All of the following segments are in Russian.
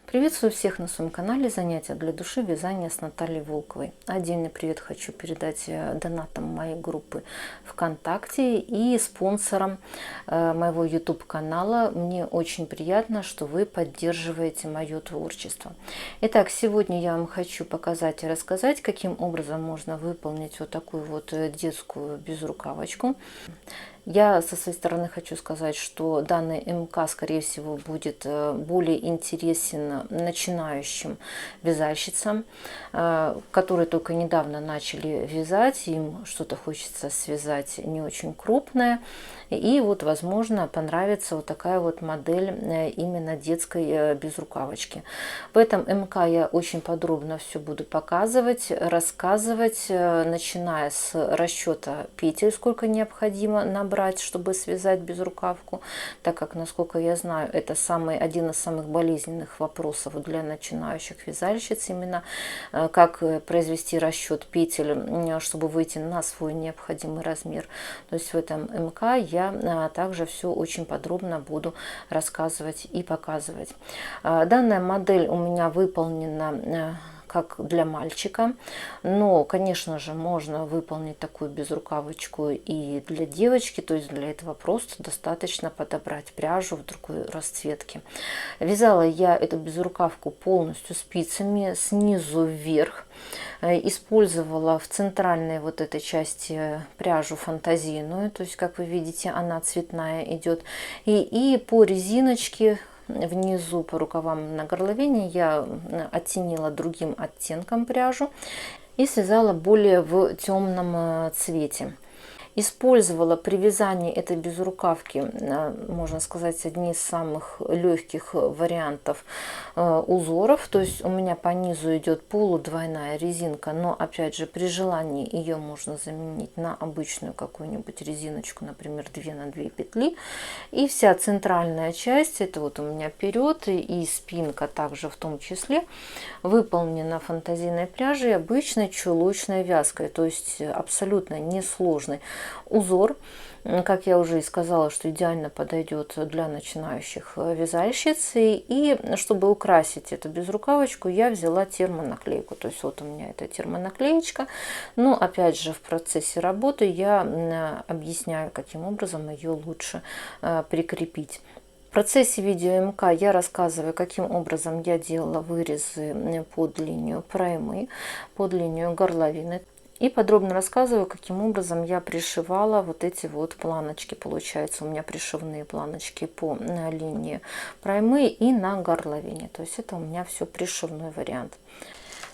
Приветствую всех на своем канале «Занятия для души. Вязание с Натальей Волковой». Отдельный привет хочу передать донатам моей группы ВКонтакте и спонсорам моего YouTube-канала. Мне очень приятно, что вы поддерживаете мое творчество. Итак, сегодня я вам хочу показать и рассказать, каким образом можно выполнить вот такую вот детскую безрукавочку. Я со своей стороны хочу сказать, что данный МК, скорее всего, будет более интересен начинающим вязальщицам, которые только недавно начали вязать, им что-то хочется связать не очень крупное. И вот, возможно, понравится вот такая вот модель именно детской безрукавочки. В этом МК я очень подробно все буду показывать, рассказывать, начиная с расчета петель, сколько необходимо набрать, чтобы связать безрукавку, так как, насколько я знаю, это один из самых болезненных вопросов для начинающих вязальщиц, именно как произвести расчет петель, чтобы выйти на свой необходимый размер. То есть в этом МК я также все очень подробно буду рассказывать и показывать. Данная модель у меня выполнена как для мальчика, но, конечно же, можно выполнить такую безрукавочку и для девочки, то есть для этого просто достаточно подобрать пряжу в другой расцветке. Вязала я эту безрукавку полностью спицами снизу вверх. Использовала в центральной вот этой части пряжу фантазийную, то есть, как вы видите, она цветная идет, и по резиночке внизу по рукавам на горловине я оттенила другим оттенком пряжу и связала более в темном цвете. Использовала при вязании этой безрукавки, можно сказать, одни из самых легких вариантов узоров. То есть у меня по низу идет полудвойная резинка, но опять же при желании ее можно заменить на обычную какую-нибудь резиночку, например, 2 на 2 петли. И вся центральная часть, это вот у меня вперед и спинка также в том числе, выполнена фантазийной пряжей обычной чулочной вязкой, то есть абсолютно несложный узор. Как я уже и сказала, что идеально подойдет для начинающих вязальщиц. И чтобы украсить эту безрукавочку, я взяла термонаклейку. То есть вот у меня эта термонаклеечка. Но опять же в процессе работы я объясняю, каким образом ее лучше прикрепить. В процессе видео МК я рассказываю, каким образом я делала вырезы под линию проймы, под линию горловины. И подробно рассказываю, каким образом я пришивала вот эти вот планочки. Получается, у меня пришивные планочки по линии проймы и на горловине. То есть это у меня все пришивной вариант.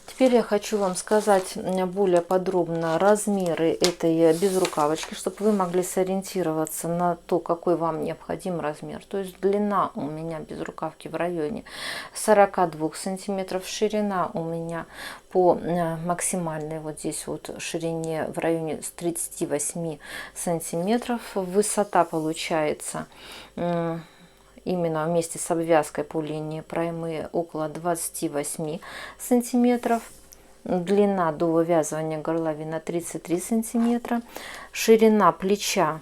Теперь я хочу вам сказать более подробно размеры этой безрукавочки, чтобы вы могли сориентироваться на то, какой вам необходим размер. То есть длина у меня безрукавки в районе 42 сантиметров, ширина у меня по максимальной вот здесь вот ширине в районе 38 сантиметров. Высота получается именно вместе с обвязкой по линии проймы около 28 сантиметров. Длина до вывязывания горловины 33 сантиметра. Ширина плеча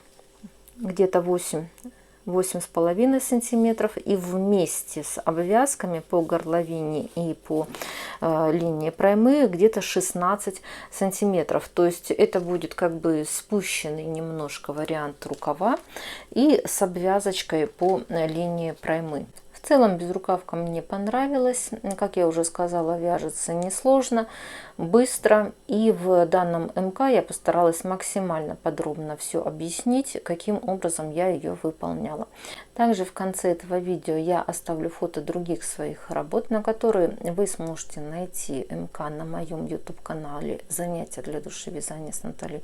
где-то 8,5 сантиметров, и вместе с обвязками по горловине и по линии проймы где-то 16 сантиметров. То есть это будет как бы спущенный немножко вариант рукава и с обвязочкой по линии проймы. В целом безрукавка мне понравилась. Как я уже сказала, вяжется несложно, быстро. И в данном МК я постаралась максимально подробно все объяснить, каким образом я ее выполняла. Также в конце этого видео я оставлю фото других своих работ, на которые вы сможете найти МК на моем YouTube-канале «Занятия для души. Вязание с Натальей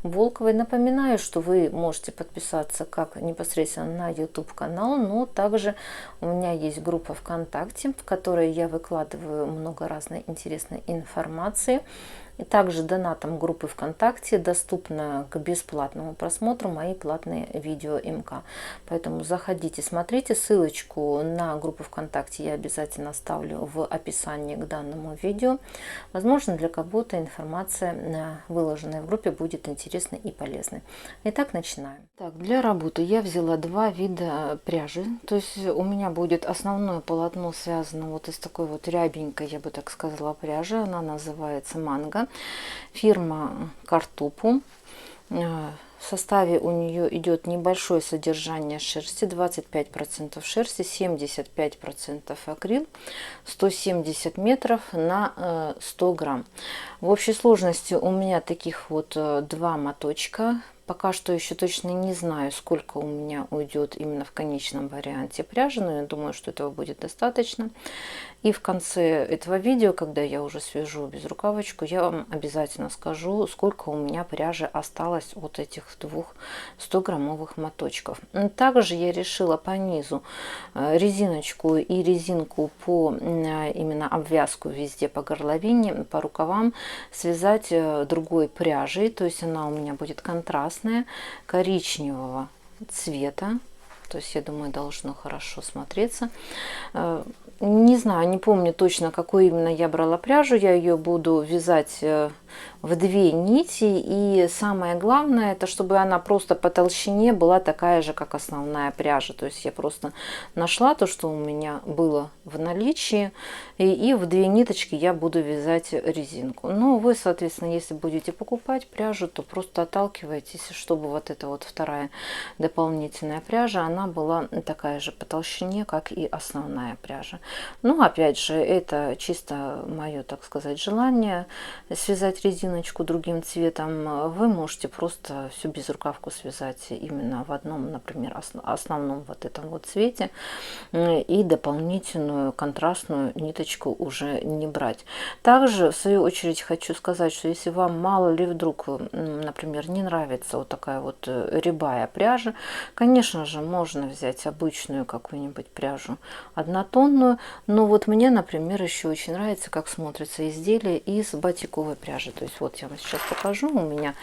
Волковой». Напоминаю, что вы можете подписаться как непосредственно на YouTube-канал, но также у меня есть группа ВКонтакте, в которой я выкладываю много разной интересной информации. И также донатом группы ВКонтакте доступно к бесплатному просмотру мои платные видео МК. Поэтому заходите, смотрите. Ссылочку на группу ВКонтакте я обязательно оставлю в описании к данному видео. Возможно, для кого-то информация, выложенная в группе, будет интересной и полезной. Итак, начинаем. Так, для работы я взяла два вида пряжи. То есть у меня будет основное полотно связано вот из такой вот рябенькой, я бы так сказала, пряжи. Она называется «Манго». Фирма Картупу. В составе у нее идет небольшое содержание шерсти, 25% шерсти, 75% акрил, 170 метров на 100 грамм. В общей сложности у меня таких вот два моточка. Пока что еще точно не знаю, сколько у меня уйдет именно в конечном варианте пряжи, но я думаю, что этого будет достаточно. И в конце этого видео, когда я уже свяжу безрукавочку, я вам обязательно скажу, сколько у меня пряжи осталось от этих двух 100-граммовых моточков. Также я решила по низу резиночку и резинку по именно обвязку везде по горловине, по рукавам связать другой пряжей. То есть она у меня будет контрастная, коричневого цвета. То есть, я думаю, должно хорошо смотреться. Не знаю, не помню точно, какую именно я брала пряжу. Я ее буду вязать в две нити. И самое главное, это чтобы она просто по толщине была такая же, как основная пряжа. То есть, я просто нашла то, что у меня было в наличии. И в две ниточки я буду вязать резинку. Но вы, соответственно, если будете покупать пряжу, то просто отталкивайтесь, чтобы вот эта вот вторая дополнительная пряжа, она была такая же по толщине, как и основная пряжа. Ну, опять же, это чисто мое, так сказать, желание связать резиночку другим цветом. Вы можете просто всю безрукавку связать именно в одном, например, основном вот этом вот цвете, и дополнительную контрастную ниточку уже не брать. Также, в свою очередь, хочу сказать, что если вам мало ли вдруг, например, не нравится вот такая вот рябая пряжа, конечно же, можно взять обычную какую-нибудь пряжу однотонную, но вот мне, например, еще очень нравится, как смотрится изделие из батиковой пряжи. То есть вот я вам сейчас покажу, у меня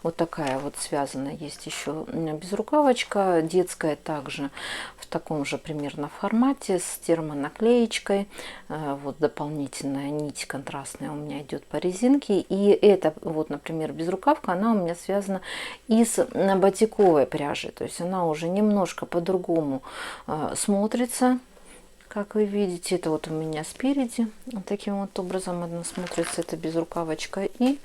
вот такая вот связанная есть еще безрукавочка детская, также в таком же примерно формате с термонаклеечкой. Вот дополнительная нить контрастная у меня идет по резинке, и это вот, например, безрукавка, она у меня связана из батиковой пряжи. То есть она уже немножко по-другому смотрится. Как вы видите, это вот у меня спереди. Вот таким вот образом она смотрится, это безрукавочка. И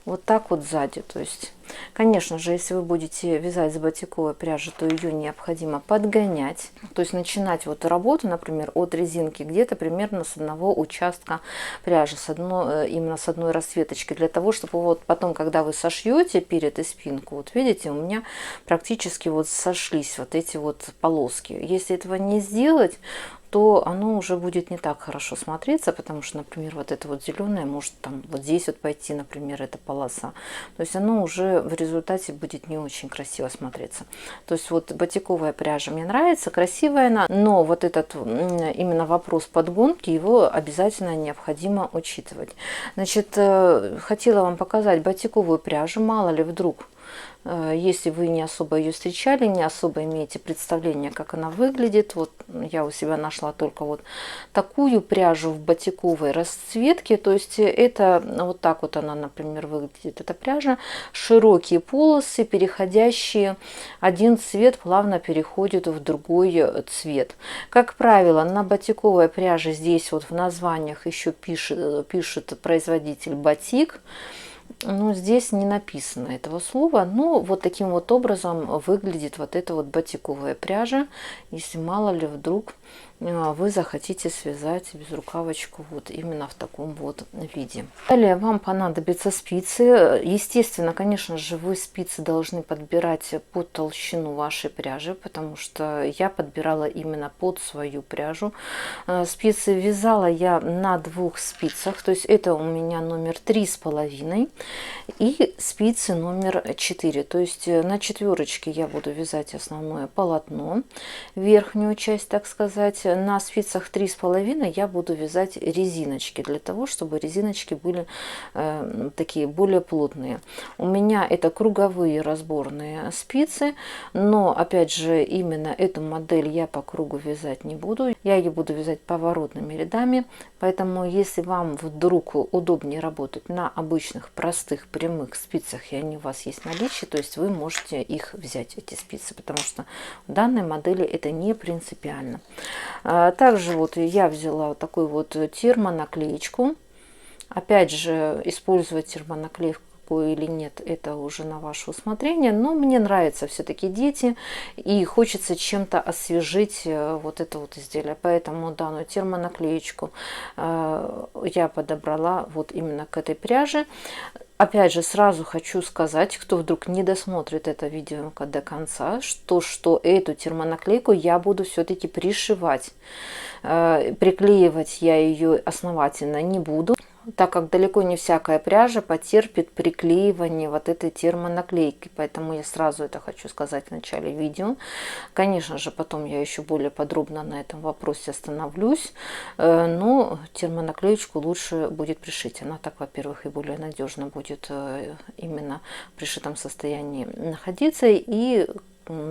вот так вот сзади. То есть, конечно же, если вы будете вязать с батиковой пряжи, то ее необходимо подгонять. То есть начинать вот работу, например, от резинки где-то примерно с одного участка пряжи, именно с одной расцветочки. Для того, чтобы вот потом, когда вы сошьете перед и спинку, вот видите, у меня практически вот сошлись вот эти вот полоски. Если этого не сделать, то оно уже будет не так хорошо смотреться, потому что, например, вот это вот зеленое может там вот здесь вот пойти, например, эта полоса. То есть оно уже в результате будет не очень красиво смотреться. То есть вот батиковая пряжа мне нравится, красивая она, но вот этот именно вопрос подгонки, его обязательно необходимо учитывать. Значит, хотела вам показать батиковую пряжу, мало ли вдруг, если вы не особо ее встречали, не особо имеете представление, как она выглядит. Вот я у себя нашла только вот такую пряжу в батиковой расцветке. То есть это вот так вот она, например, выглядит. Эта пряжа. Широкие полосы, переходящие. Один цвет плавно переходит в другой цвет. Как правило, на батиковой пряже здесь вот в названиях еще пишет производитель батик. Но здесь не написано этого слова, но вот таким вот образом выглядит вот эта вот батиковая пряжа, если мало ли вдруг вы захотите связать безрукавочку вот именно в таком вот виде. Далее вам понадобятся спицы. Естественно, конечно же, вы спицы должны подбирать под толщину вашей пряжи, потому что я подбирала именно под свою пряжу. Спицы вязала я на двух спицах, то есть это у меня номер 3,5 и спицы номер 4. То есть на четверочке я буду вязать основное полотно, верхнюю часть, так сказать. на спицах 3,5 я буду вязать резиночки, для того, чтобы резиночки были такие более плотные. У меня это круговые разборные спицы, но опять же именно эту модель я по кругу вязать не буду. Я ее буду вязать поворотными рядами, поэтому если вам вдруг удобнее работать на обычных простых прямых спицах, и они у вас есть в наличии, то есть вы можете их взять, эти спицы, потому что в данной модели это не принципиально. Также вот я взяла вот такую вот термонаклеечку. Опять же, использовать термонаклейку или нет, это уже на ваше усмотрение, но мне нравятся все-таки дети, и хочется чем-то освежить вот это вот изделие, поэтому данную термонаклеечку я подобрала вот именно к этой пряже. Опять же, сразу хочу сказать, кто вдруг не досмотрит это видео до конца, что эту термонаклейку я буду все-таки пришивать. Приклеивать я ее основательно не буду, так как далеко не всякая пряжа потерпит приклеивание вот этой термонаклейки. Поэтому я сразу это хочу сказать в начале видео. Конечно же, потом я еще более подробно на этом вопросе остановлюсь. Но термонаклеечку лучше будет пришить. Она так, во-первых, и более надежно будет именно в пришитом состоянии находиться, и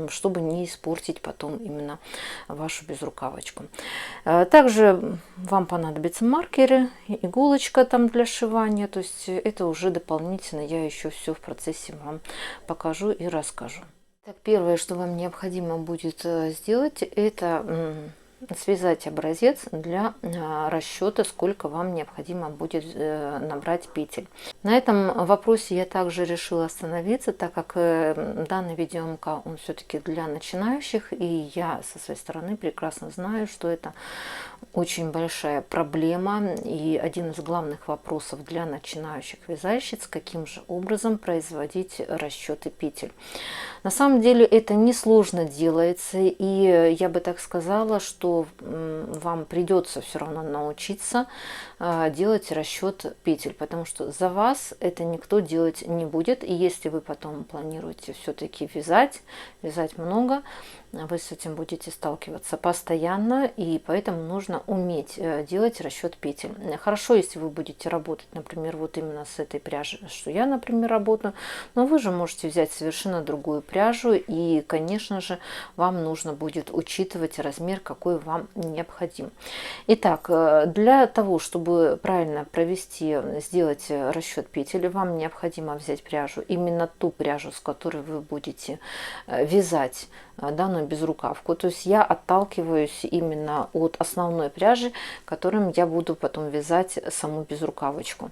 чтобы не испортить потом именно вашу безрукавочку. Также вам понадобятся маркеры, иголочка там для сшивания, то есть это уже дополнительно я еще все в процессе вам покажу и расскажу. Так, первое, что вам необходимо будет сделать, это связать образец для расчета, сколько вам необходимо будет набрать петель. На этом вопросе я также решила остановиться, так как данный видеомка он все-таки для начинающих, и я со своей стороны прекрасно знаю, что это очень большая проблема и один из главных вопросов для начинающих вязальщиц, каким же образом производить расчеты петель. На самом деле это несложно делается, и я бы так сказала, что вам придется все равно научиться делать расчет петель, потому что за вас это никто делать не будет. И если вы потом планируете все-таки вязать много, вы с этим будете сталкиваться постоянно, и поэтому нужно уметь делать расчет петель. Хорошо, если вы будете работать, например, вот именно с этой пряжей, что я, например, работаю, но вы же можете взять совершенно другую пряжу, и, конечно же, вам нужно будет учитывать размер, какой вам необходим. Итак, для того, чтобы правильно сделать расчет петель, вам необходимо взять пряжу, именно ту пряжу, с которой вы будете вязать данную безрукавку. То есть я отталкиваюсь именно от основной пряжи, которым я буду потом вязать саму безрукавочку.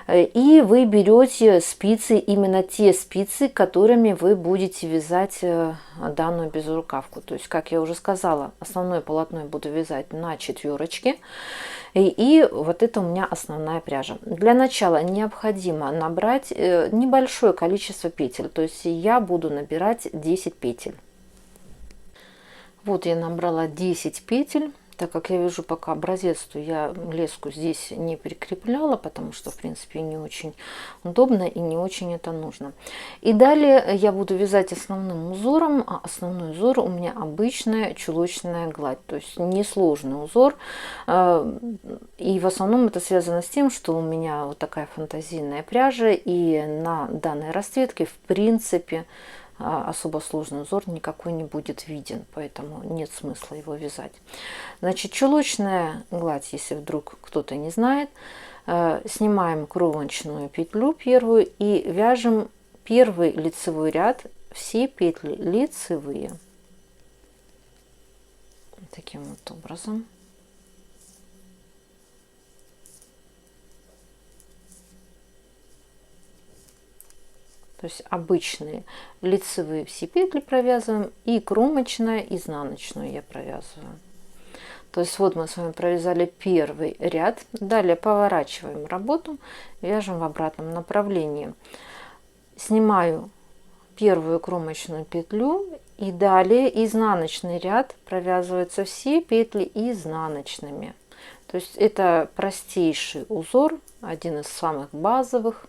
И вы берете спицы, именно те спицы, которыми вы будете вязать данную безрукавку. То есть, как я уже сказала, основное полотно я буду вязать на четверочке. И вот это у меня основная пряжа. Для начала необходимо набрать небольшое количество петель. То есть я буду набирать 10 петель. Вот я набрала 10 петель. Так как я вяжу пока образец, то я леску здесь не прикрепляла, потому что, в принципе, не очень удобно и не очень это нужно. И далее я буду вязать основным узором, а основной узор у меня обычная чулочная гладь, то есть несложный узор. И в основном это связано с тем, что у меня вот такая фантазийная пряжа, и на данной расцветке, в принципе, особо сложный узор никакой не будет виден, поэтому нет смысла его вязать. Значит, чулочная гладь, если вдруг кто-то не знает, снимаем кромочную петлю первую и вяжем первый лицевой ряд, все петли лицевые. Таким вот образом. То есть обычные лицевые все петли провязываем, и кромочная, изнаночную я провязываю. То есть вот мы с вами провязали первый ряд. Далее поворачиваем работу, вяжем в обратном направлении. Снимаю первую кромочную петлю, и далее изнаночный ряд провязываются все петли изнаночными. То есть это простейший узор, один из самых базовых,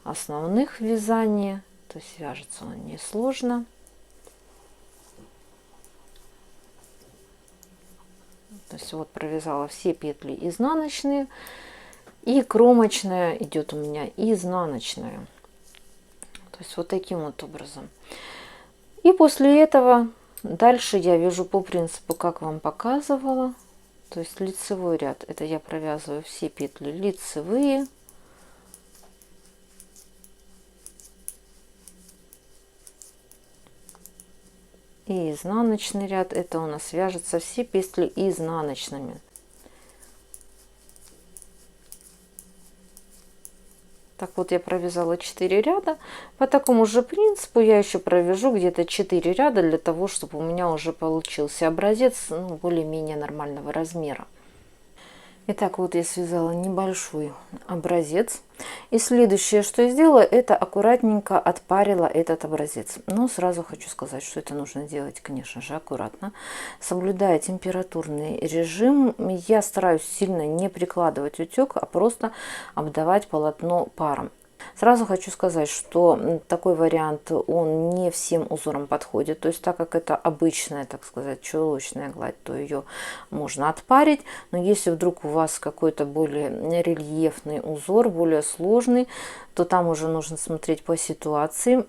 основных в вязании. То есть вяжется он несложно. То есть вот провязала все петли изнаночные, и кромочная идет у меня изнаночная. То есть вот таким вот образом. И после этого дальше я вяжу по принципу, как вам показывала. То есть лицевой ряд, это я провязываю все петли лицевые. И изнаночный ряд, это у нас вяжется все петли изнаночными. Так вот я провязала 4 ряда. По такому же принципу я еще провяжу где-то 4 ряда для того, чтобы у меня уже получился образец, ну, более-менее нормального размера. Итак, вот я связала небольшой образец. И следующее, что я сделала, это аккуратненько отпарила этот образец. Но сразу хочу сказать, что это нужно делать, конечно же, аккуратно, соблюдая температурный режим. Я стараюсь сильно не прикладывать утюг, а просто обдавать полотно паром. Сразу хочу сказать, что такой вариант, он не всем узорам подходит. То есть, так как это обычная, так сказать, чулочная гладь, то ее можно отпарить. Но если вдруг у вас какой-то более рельефный узор, более сложный, то там уже нужно смотреть по ситуации.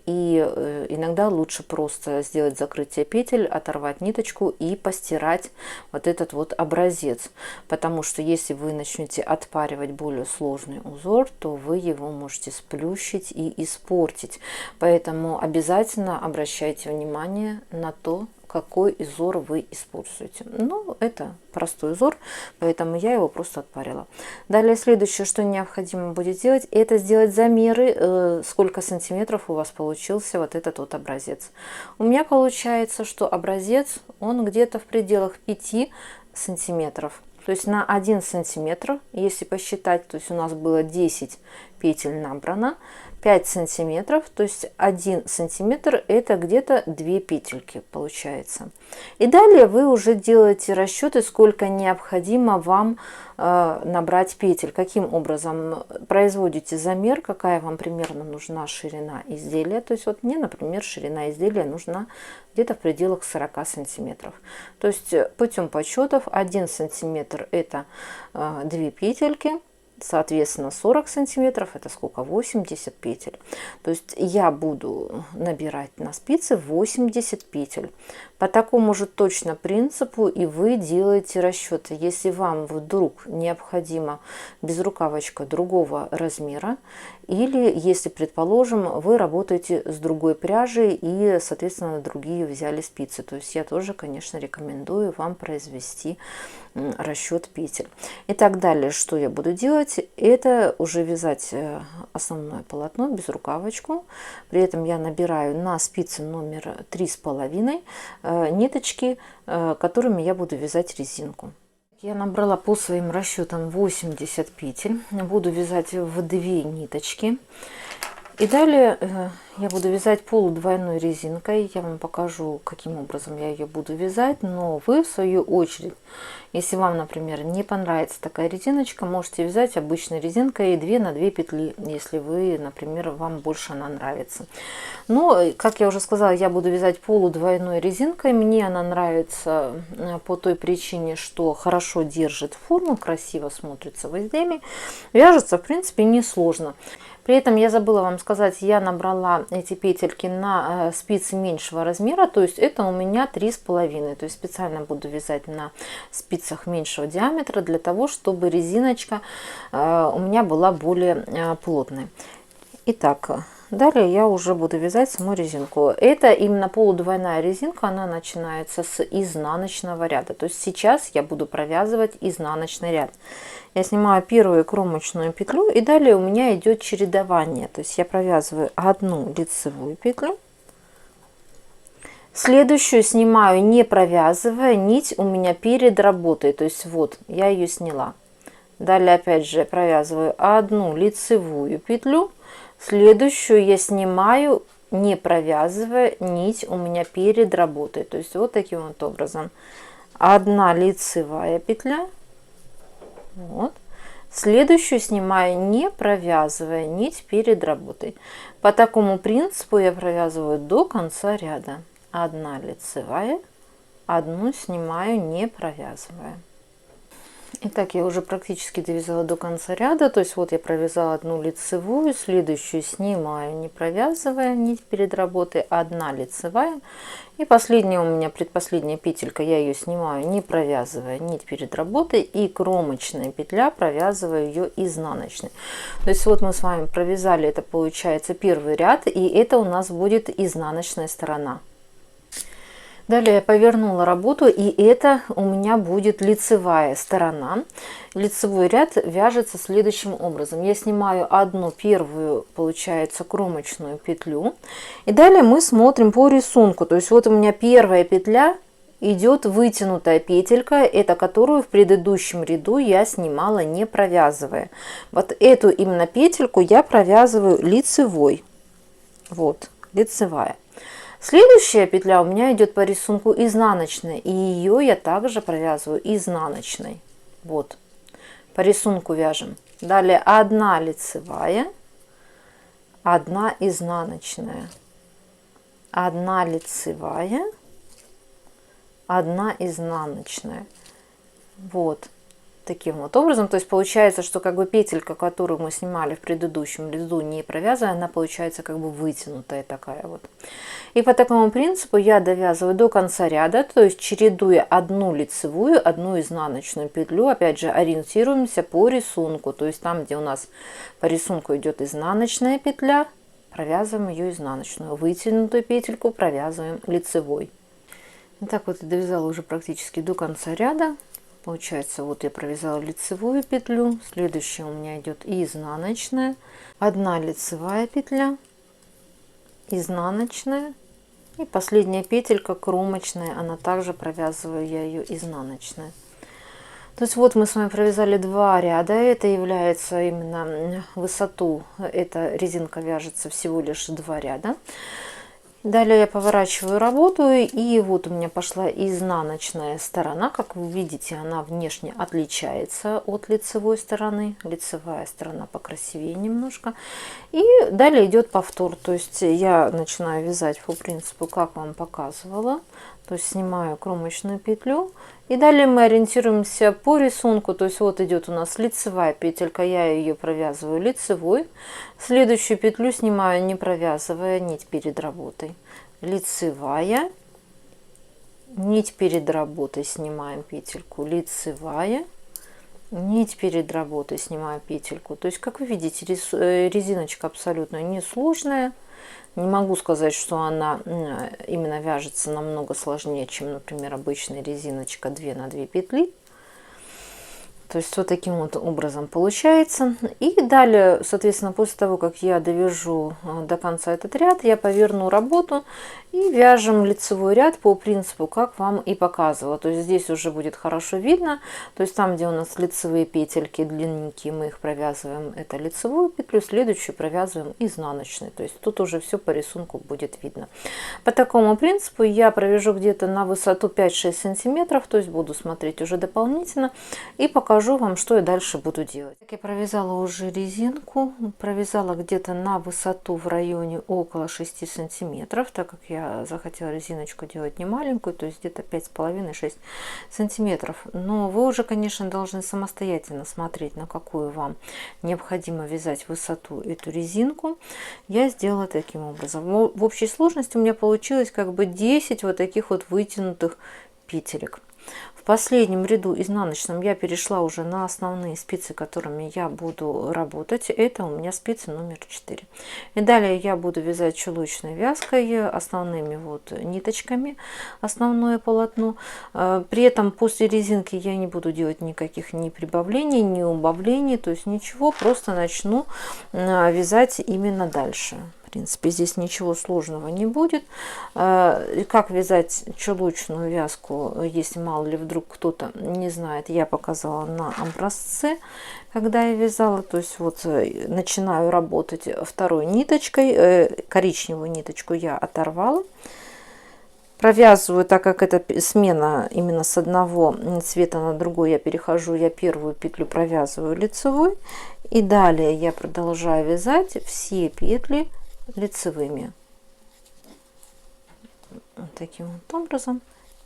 И иногда лучше просто сделать закрытие петель, оторвать ниточку и постирать вот этот вот образец. Потому что если вы начнете отпаривать более сложный узор, то вы его можете сплющить и испортить. Поэтому обязательно обращайте внимание на то, какой узор вы используете. Ну, это простой узор, поэтому я его просто отпарила. Далее следующее, что необходимо будет сделать, это сделать замеры, сколько сантиметров у вас получился вот этот вот образец. У меня получается, что образец, он где-то в пределах 5 сантиметров. То есть на 1 сантиметр, если посчитать, то есть у нас было 10 петель набрано, 5 сантиметров, то есть 1 сантиметр это где-то 2 петельки получается. И далее вы уже делаете расчеты, сколько необходимо вам набрать петель. Каким образом производите замер, какая вам примерно нужна ширина изделия. То есть вот мне, например, ширина изделия нужна где-то в пределах 40 сантиметров. То есть путем подсчетов 1 сантиметр это 2 петельки. Соответственно, 40 сантиметров это сколько? 80 петель. То есть я буду набирать на спице 80 петель. По такому же точно принципу и вы делаете расчеты. Если вам вдруг необходима безрукавочка другого размера, или если, предположим, вы работаете с другой пряжей и, соответственно, другие взяли спицы. То есть я тоже, конечно, рекомендую вам произвести расчет петель. И так далее, что я буду делать, это уже вязать основное полотно, безрукавочку. При этом я набираю на спице номер 3,5 ниточки, которыми я буду вязать резинку. Я набрала по своим расчетам 80 петель, буду вязать в 2 ниточки. И далее я буду вязать полудвойной резинкой. Я вам покажу, каким образом я ее буду вязать. Но вы, в свою очередь, если вам, например, не понравится такая резиночка, можете вязать обычной резинкой 2 на 2 петли, если вы, например, вам больше она нравится. Но, как я уже сказала, я буду вязать полудвойной резинкой. Мне она нравится по той причине, что хорошо держит форму, красиво смотрится в изделии. Вяжется, в принципе, несложно. При этом я забыла вам сказать, я набрала эти петельки на спицы меньшего размера, то есть это у меня 3,5. То есть специально буду вязать на спицах меньшего диаметра для того, чтобы резиночка у меня была более плотной. Итак, далее я уже буду вязать саму резинку. Это именно полудвойная резинка, она начинается с изнаночного ряда. То есть сейчас я буду провязывать изнаночный ряд. Я снимаю первую кромочную петлю, и далее у меня идет чередование. То есть я провязываю одну лицевую петлю, следующую снимаю, не провязывая, нить у меня перед работой. То есть вот я ее сняла. Далее опять же провязываю одну лицевую петлю, следующую я снимаю, не провязывая, нить у меня перед работой. То есть вот таким вот образом. Одна лицевая петля. Вот. Следующую снимаю, не провязывая, нить перед работой. По такому принципу я провязываю до конца ряда. Одна лицевая, одну снимаю, не провязывая. Итак, я уже практически довязала до конца ряда, то есть вот я провязала одну лицевую, следующую снимаю, не провязывая нить перед работой, одна лицевая, и последняя у меня, предпоследняя петелька, я ее снимаю, не провязывая нить перед работой, и кромочная петля, провязываю ее изнаночной. То есть вот мы с вами провязали, это получается первый ряд, и это у нас будет изнаночная сторона. Далее я повернула работу, и это у меня будет лицевая сторона. Лицевой ряд вяжется следующим образом. Я снимаю одну первую, получается, кромочную петлю. И далее мы смотрим по рисунку. То есть вот у меня первая петля, идет вытянутая петелька, это которую в предыдущем ряду я снимала, не провязывая. Вот эту именно петельку я провязываю лицевой. Вот, лицевая. Следующая петля у меня идет по рисунку изнаночной, и ее я также провязываю изнаночной. Вот, по рисунку вяжем. Далее одна лицевая, одна изнаночная, одна лицевая, одна изнаночная. Вот таким вот образом. То есть получается, что как бы петелька, которую мы снимали в предыдущем ряду, не провязывая, она получается как бы вытянутая такая вот. И по такому принципу я довязываю до конца ряда, то есть чередуя одну лицевую, одну изнаночную петлю. Опять же, ориентируемся по рисунку, то есть там, где у нас по рисунку идет изнаночная петля, провязываем ее изнаночную, вытянутую петельку провязываем лицевой. Итак, вот я довязала уже практически до конца ряда. Получается, вот я провязала лицевую петлю, следующая у меня идет изнаночная, одна лицевая петля, изнаночная, и последняя петелька кромочная, она также провязываю я ее изнаночная. То есть вот мы с вами провязали два ряда, это является именно высоту, эта резинка вяжется всего лишь два ряда. Далее я поворачиваю работу, и вот у меня пошла изнаночная сторона. Как вы видите, она внешне отличается от лицевой стороны. Лицевая сторона покрасивее немножко. И далее идет повтор. То есть я начинаю вязать по принципу, как вам показывала. То есть снимаю кромочную петлю. И далее мы ориентируемся по рисунку. То есть вот идет у нас лицевая петелька, я ее провязываю лицевой. Следующую петлю снимаю, не провязывая нить перед работой. Лицевая, нить перед работой, снимаем петельку, лицевая, нить перед работой, снимаю петельку. То есть, как вы видите, резиночка абсолютно несложная. Не могу сказать, что она именно вяжется намного сложнее, чем, например, обычная резиночка 2 на 2 петли. То есть вот таким вот образом получается. И далее, соответственно, после того, как я довяжу до конца этот ряд, я поверну работу и вяжем лицевой ряд по принципу, как вам и показывала. То есть здесь уже будет хорошо видно. То есть там, где у нас лицевые петельки длинненькие, мы их провязываем, это лицевую петлю, следующую провязываем изнаночной. То есть тут уже все по рисунку будет видно. По такому принципу я провяжу где-то на высоту 5-6 сантиметров, то есть буду смотреть уже дополнительно и покажу вам, что я дальше буду делать. Я провязала уже резинку, провязала где-то на высоту в районе около 6 сантиметров, так как я захотела резиночку делать не маленькую, то есть где-то 5,5-6 сантиметров. Но вы уже, конечно, должны самостоятельно смотреть, на какую вам необходимо вязать высоту эту резинку. Я сделала таким образом. В общей сложности у меня получилось как бы 10 вот таких вот вытянутых петелек. В последнем ряду изнаночном я перешла уже на основные спицы, которыми я буду работать. Это у меня спицы номер 4. И далее я буду вязать чулочной вязкой, основными вот ниточками, основное полотно. При этом после резинки я не буду делать никаких ни прибавлений, ни убавлений, то есть ничего, просто начну вязать именно дальше. В принципе, здесь ничего сложного не будет. Как вязать чулочную вязку, если мало ли вдруг кто-то не знает, я показала на образце, когда я вязала. То есть вот начинаю работать второй ниточкой, коричневую ниточку я оторвала. Провязываю, так как это смена именно с одного цвета на другой, я перехожу, я первую петлю провязываю лицевой. И далее я продолжаю вязать все петли лицевыми. Вот таким вот образом.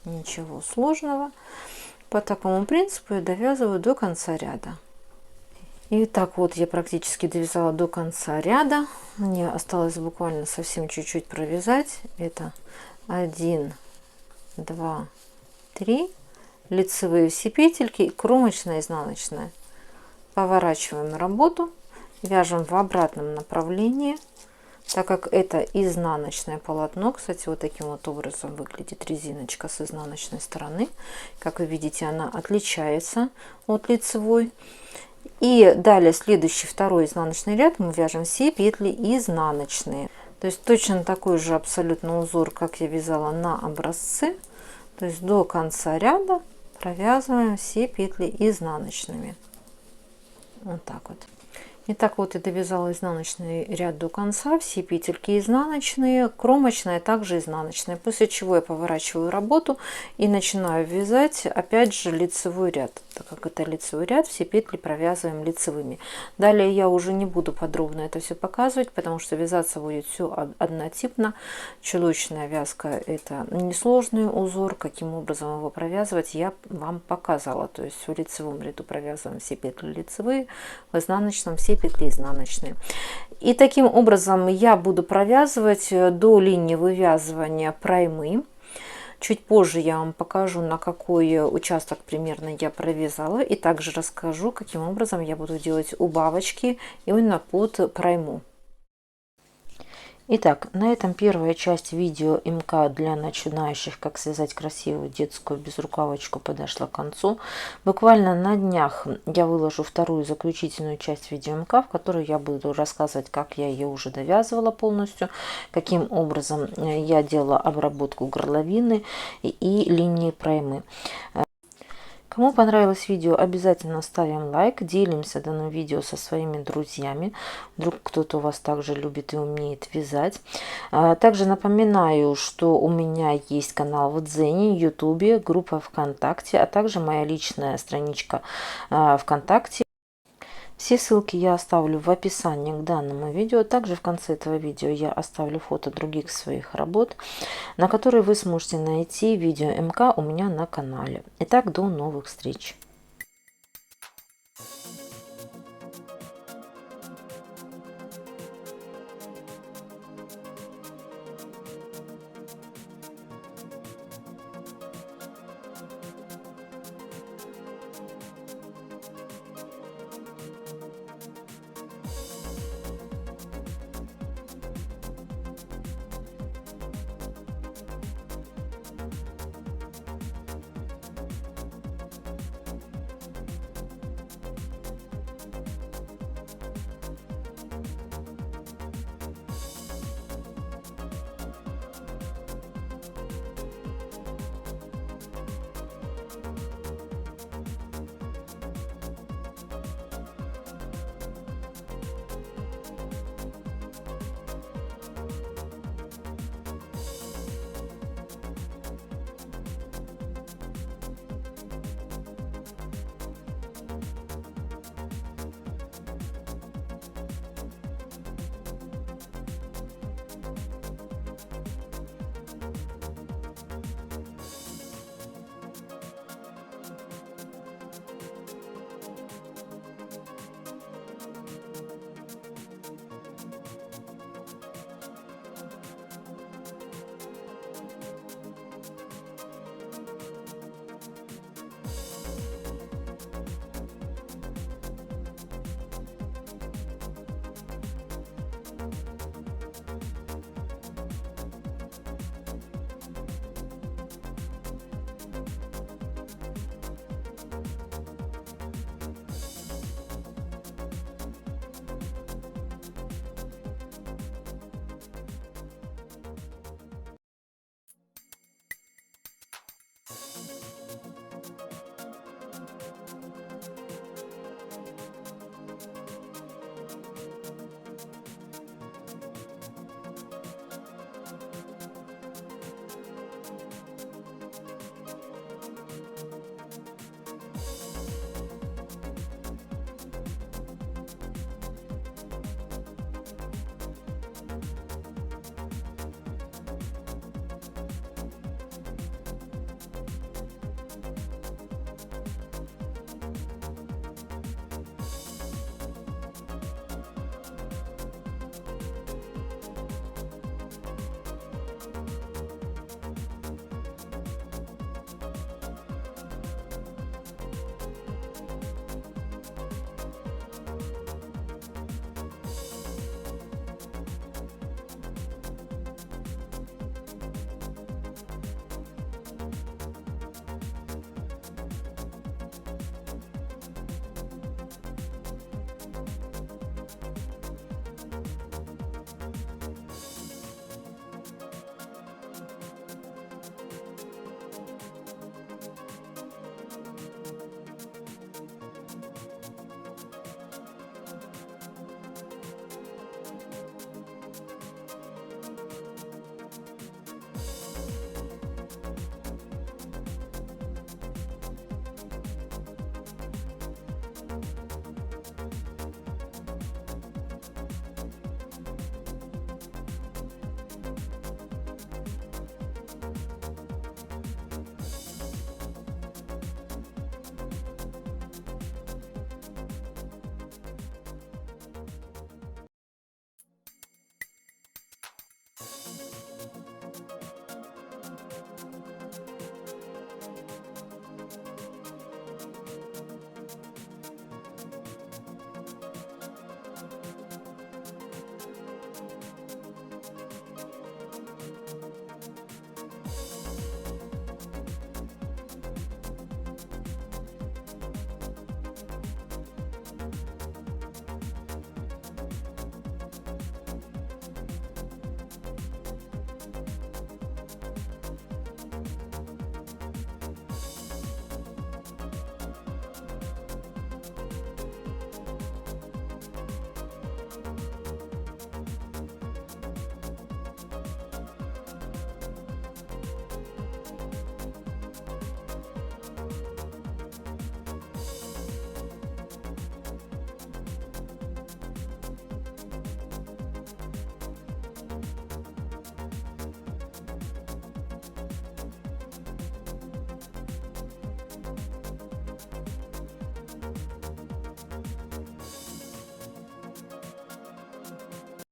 Ничего сложного. По такому принципу я довязываю до конца ряда. И так вот я практически довязала до конца ряда. Мне осталось буквально совсем чуть-чуть провязать. Это 1, 2, 3. Лицевые все петельки и кромочная, изнаночная. Поворачиваем работу. Вяжем в обратном направлении. Так как это изнаночное полотно, кстати, вот таким вот образом выглядит резиночка с изнаночной стороны. Как вы видите, она отличается от лицевой. И далее следующий второй изнаночный ряд мы вяжем все петли изнаночные. То есть точно такой же абсолютно узор, как я вязала на образце. То есть до конца ряда провязываем все петли изнаночными. Вот так вот. Итак, вот я довязала изнаночный ряд до конца, все петельки изнаночные, кромочная также изнаночная, после чего я поворачиваю работу и начинаю вязать опять же лицевой ряд. Так как это лицевой ряд, все петли провязываем лицевыми. Далее я уже не буду подробно это все показывать, потому что вязаться будет все однотипно. Чулочная вязка — это несложный узор, каким образом его провязывать я вам показала. То есть в лицевом ряду провязываем все петли лицевые, в изнаночном все петли изнаночные. И таким образом я буду провязывать до линии вывязывания проймы. Чуть позже я вам покажу, на какой участок примерно я провязала, и также расскажу, каким образом я буду делать убавочки именно под пройму. Итак, на этом первая часть видео МК для начинающих, как связать красивую детскую безрукавочку, подошла к концу. Буквально на днях я выложу вторую заключительную часть видео МК, в которой я буду рассказывать, как я ее уже довязывала полностью, каким образом я делала обработку горловины и линии проймы. Кому понравилось видео, обязательно ставим лайк, делимся данным видео со своими друзьями. Вдруг кто-то у вас также любит и умеет вязать. Также напоминаю, что у меня есть канал в Дзене, Ютубе, группа ВКонтакте, а также моя личная страничка ВКонтакте. Все ссылки я оставлю в описании к данному видео. Также в конце этого видео я оставлю фото других своих работ, на которые вы сможете найти видео МК у меня на канале. Итак, до новых встреч!